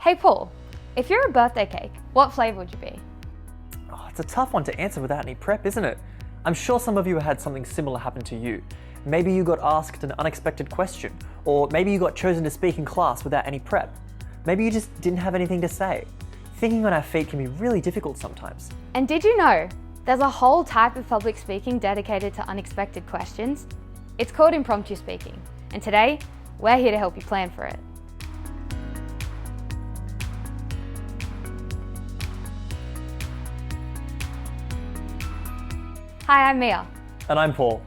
Hey Paul, if you're a birthday cake, what flavour would you be? Oh, it's a tough one to answer without any prep, isn't it? I'm sure some of you had something similar happen to you. Maybe you got asked an unexpected question, or maybe you got chosen to speak in class without any prep. Maybe you just didn't have anything to say. Thinking on our feet can be really difficult sometimes. And did you know there's a whole type of public speaking dedicated to unexpected questions? It's called impromptu speaking, and today we're here to help you plan for it. Hi, I'm Mia. And I'm Paul.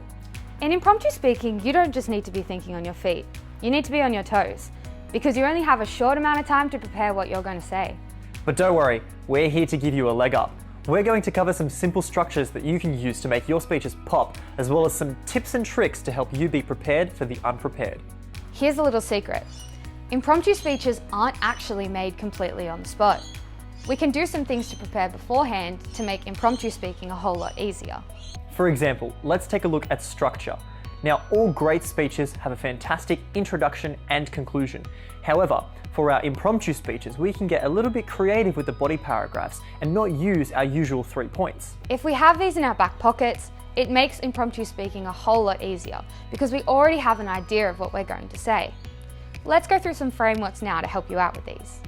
In impromptu speaking, you don't just need to be thinking on your feet. You need to be on your toes, because you only have a short amount of time to prepare what you're going to say. But don't worry, we're here to give you a leg up. We're going to cover some simple structures that you can use to make your speeches pop, as well as some tips and tricks to help you be prepared for the unprepared. Here's a little secret. Impromptu speeches aren't actually made completely on the spot. We can do some things to prepare beforehand to make impromptu speaking a whole lot easier. For example, let's take a look at structure. Now, all great speeches have a fantastic introduction and conclusion. However, for our impromptu speeches, we can get a little bit creative with the body paragraphs and not use our usual 3 points. If we have these in our back pockets, it makes impromptu speaking a whole lot easier because we already have an idea of what we're going to say. Let's go through some frameworks now to help you out with these.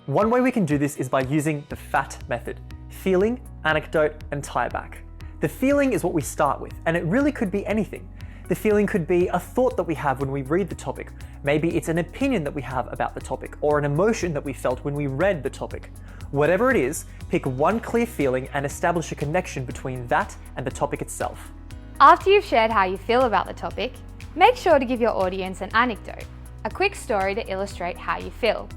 One way we can do this is by using the FAT method: feeling, anecdote, and tieback. The feeling is what we start with, and it really could be anything. The feeling could be a thought that we have when we read the topic. Maybe it's an opinion that we have about the topic, or an emotion that we felt when we read the topic. Whatever it is, pick one clear feeling and establish a connection between that and the topic itself. After you've shared how you feel about the topic, make sure to give your audience an anecdote, a quick story to illustrate how you feel.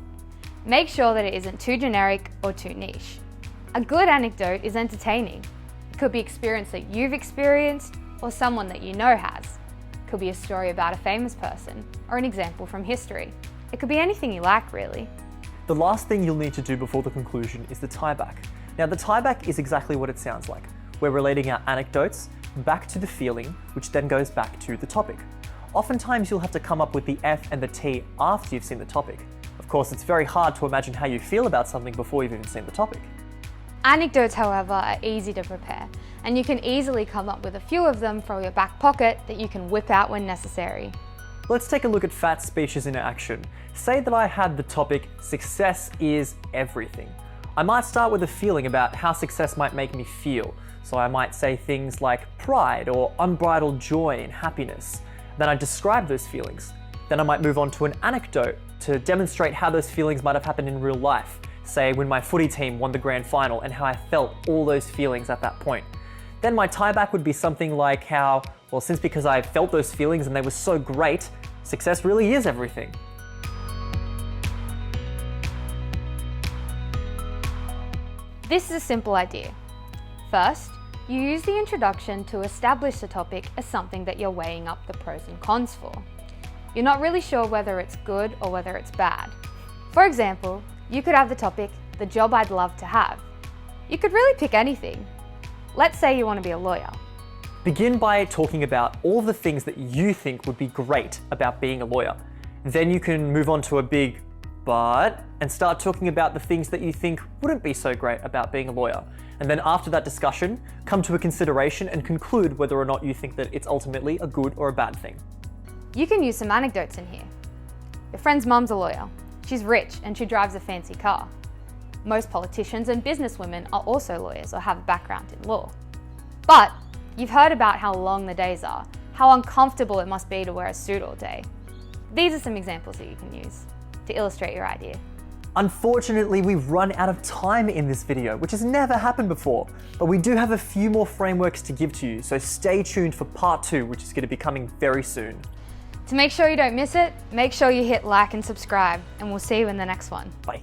Make sure that it isn't too generic or too niche. A good anecdote is entertaining. It could be experience that you've experienced or someone that you know has. It could be a story about a famous person or an example from history. It could be anything you like, really. The last thing you'll need to do before the conclusion is the tieback. Now, the tieback is exactly what it sounds like. We're relating our anecdotes back to the feeling, which then goes back to the topic. Oftentimes, you'll have to come up with the F and the T after you've seen the topic. Of course, it's very hard to imagine how you feel about something before you've even seen the topic. Anecdotes, however, are easy to prepare, and you can easily come up with a few of them from your back pocket that you can whip out when necessary. Let's take a look at FAT speeches in action. Say that I had the topic, success is everything. I might start with a feeling about how success might make me feel. So I might say things like pride or unbridled joy and happiness. Then I describe those feelings. Then I might move on to an anecdote to demonstrate how those feelings might have happened in real life. Say when my footy team won the grand final and how I felt all those feelings at that point. Then my tieback would be something like how, well, because I felt those feelings and they were so great, success really is everything. This is a simple idea. First, you use the introduction to establish the topic as something that you're weighing up the pros and cons for. You're not really sure whether it's good or whether it's bad. For example, you could have the topic, the job I'd love to have. You could really pick anything. Let's say you want to be a lawyer. Begin by talking about all the things that you think would be great about being a lawyer. Then you can move on to a big but and start talking about the things that you think wouldn't be so great about being a lawyer. And then after that discussion, come to a consideration and conclude whether or not you think that it's ultimately a good or a bad thing. You can use some anecdotes in here. Your friend's mum's a lawyer. She's rich and she drives a fancy car. Most politicians and businesswomen are also lawyers or have a background in law. But you've heard about how long the days are, how uncomfortable it must be to wear a suit all day. These are some examples that you can use to illustrate your idea. Unfortunately, we've run out of time in this video, which has never happened before, but we do have a few more frameworks to give to you, so stay tuned for part 2, which is going to be coming very soon. To make sure you don't miss it, make sure you hit like and subscribe, and we'll see you in the next one. Bye.